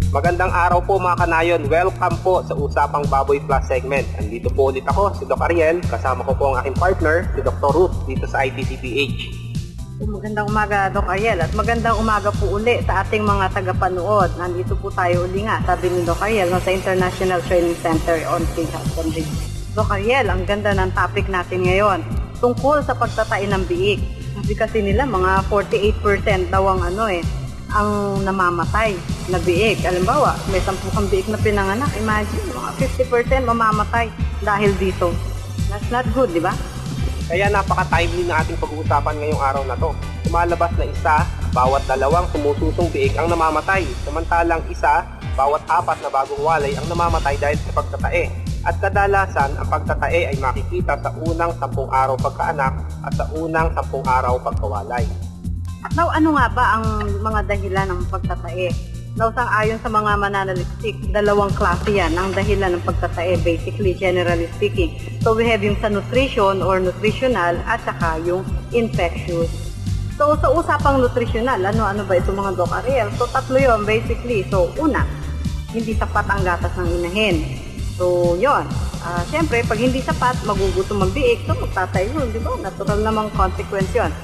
Magandang araw po mga kanayon. Welcome po sa Usapang Baboy Plus segment. Andito po ulit ako, si Doc Ariel. Kasama ko po ang aking partner, si Dr. Ruth, dito sa ITCPH. Magandang umaga, Doc Ariel. At magandang umaga po uli sa ating mga tagapanood. Nandito po tayo uli nga, sabi ni Doc Ariel, sa International Training Center on St. Husbandry. Doc Ariel, ang ganda ng topic natin ngayon. Tungkol sa pagtatai ng biik. Kasi nila, mga 48% daw ang ang namamatay na biik. Alimbawa, may 10 kang biik na pinanganak. Imagine, mga 50% mamamatay dahil dito. That's not good, di ba? Kaya napaka-timely na ating pag-uusapan ngayong araw na to. Tumalabas na isa, bawat 2 sumususong biik ang namamatay. Samantalang isa, bawat 4 na bagong walay ang namamatay dahil sa pagtatae. At kadalasan, ang pagtatae ay makikita sa unang 10 araw pagkaanak at sa unang 10 araw pagkawalay. Now, ano nga ba ang mga dahilan ng pagtatae? Now, ayon sa mga mananaliksik, 2 klase yan ang dahilan ng pagtatae, basically, generally speaking. So, we have yung sa nutrition or nutritional at saka yung infectious. So, sa usapang nutritional, ano ba ito mga Doc Ariel? So, 3 yun, basically. So, una, hindi sapat ang gatas ng inahin. So, yun. Siyempre, pag hindi sapat, magugutom ang biik, so magtatay yun, di ba? Natural namang consequence yun.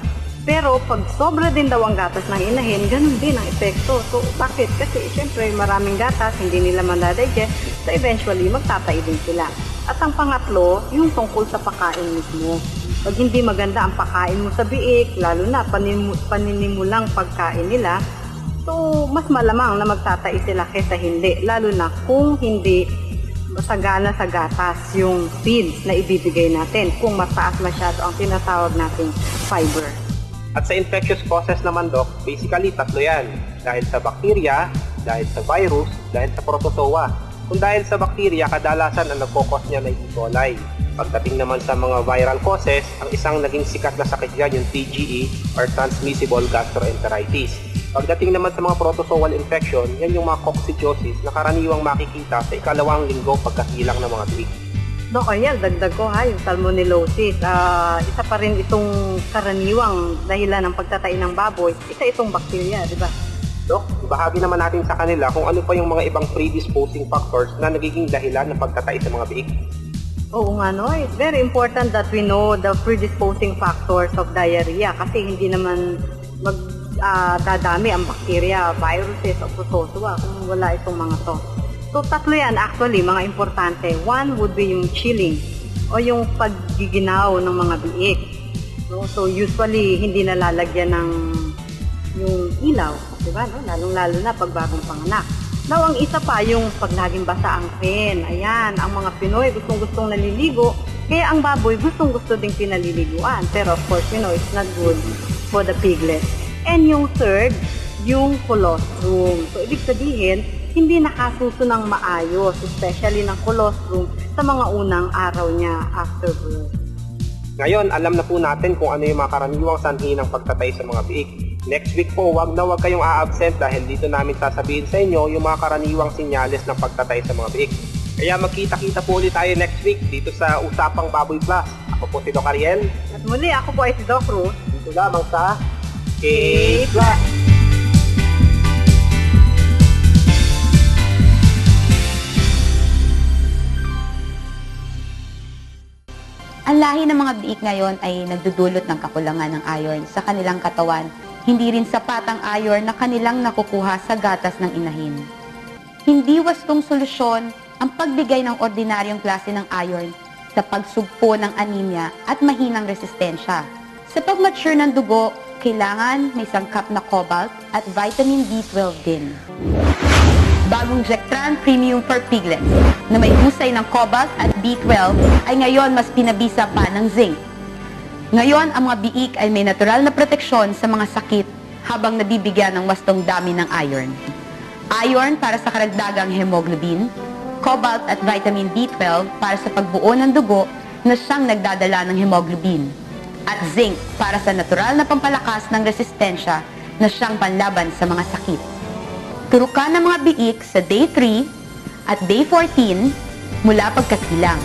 Pero pag sobra din daw ang gatas ng inahin, ganun din ang epekto. So, bakit? Kasi siyempre maraming gatas, hindi nila manadigest, so eventually magtatay din sila. At ang pangatlo, yung tungkol sa pagkain mismo. Pag hindi maganda ang pagkain mo sa biik, lalo na paninimulang pagkain nila, so mas malamang na magtatay sila kaysa hindi. Lalo na kung hindi masagana sa gatas yung feeds na ibibigay natin, kung mataas masyado ang tinatawag nating fiber. At sa infectious causes naman, Doc, basically 3 yan. Dahil sa bacteria, dahil sa virus, dahil sa protozoa. Kung dahil sa bacteria, kadalasan ang nagkukos niya ay E. coli. Pagdating naman sa mga viral causes, ang isang naging sikat na sakit dyan yung TGE or transmissible gastroenteritis. Pagdating naman sa mga protozoal infection, yan yung mga coccidiosis na karaniwang makikita sa 2nd linggo pagkasilang ng mga biik. Doc Ariel, dagdag ko yung salmonellosis. Isa pa rin itong karaniwang dahilan ng pagtatay ng baboy. Isa itong bakterya, di ba? Doc, bahagi naman natin sa kanila kung ano pa yung mga ibang predisposing factors na nagiging dahilan ng pagtatay sa mga biik. Oo nga, no? It's very important that we know the predisposing factors of diarrhea kasi hindi naman dadami ang bakterya, viruses, o protozoa kung wala itong mga to. So, 3 yan actually, mga importante. 1 would be yung chilling o yung paggiginaw ng mga biik. So usually, hindi nalalagyan ng yung ilaw, di ba? No? Lalong-lalo na pag bagong panganak. Now, ang isa pa, yung pag laging basa ang pen. Ayan, ang mga Pinoy gustong-gustong naliligo, kaya ang baboy gustong-gusto ding pinaliliguan. Pero of course, it's not good for the piglet. And yung third, yung colostrum. So, ibig sabihin, hindi nakasuso ng maayos, especially ng colostrum sa mga unang araw niya after birth. Ngayon, alam na po natin kung ano yung mga karaniwang sanhi ng pagtatay sa mga biik. Next week po, wag kayong a-absent dahil dito namin sasabihin sa inyo yung mga karaniwang sinyales ng pagtatay sa mga biik. Kaya magkita-kita po ulit tayo next week dito sa Usapang Baboy Plus. Ako po si Doc Ariel. At muli, ako po ay si Doc Ruth. Dito lamang sa K-Plus. Ang lahi ng mga biik ngayon ay nagdudulot ng kakulangan ng iron sa kanilang katawan. Hindi rin sapat ang iron na kanilang nakukuha sa gatas ng inahin. Hindi wastong solusyon ang pagbigay ng ordinaryong klase ng iron sa pagsugpo ng anemia at mahinang resistensya. Sa pag-mature ng dugo, kailangan may sangkap na cobalt at vitamin B12 din. Bagong Jectran Premium for Piglets na may husay ng cobalt at B12 ay ngayon mas pinabisa pa ng zinc. Ngayon, ang mga biik ay may natural na proteksyon sa mga sakit habang nabibigyan ng wastong dami ng iron. Iron para sa karagdagang hemoglobin, cobalt at vitamin B12 para sa pagbuo ng dugo na siyang nagdadala ng hemoglobin, at zinc para sa natural na pampalakas ng resistensya na siyang panlaban sa mga sakit. Turukan ng mga biik sa day 3 at day 14 mula pagkasilang.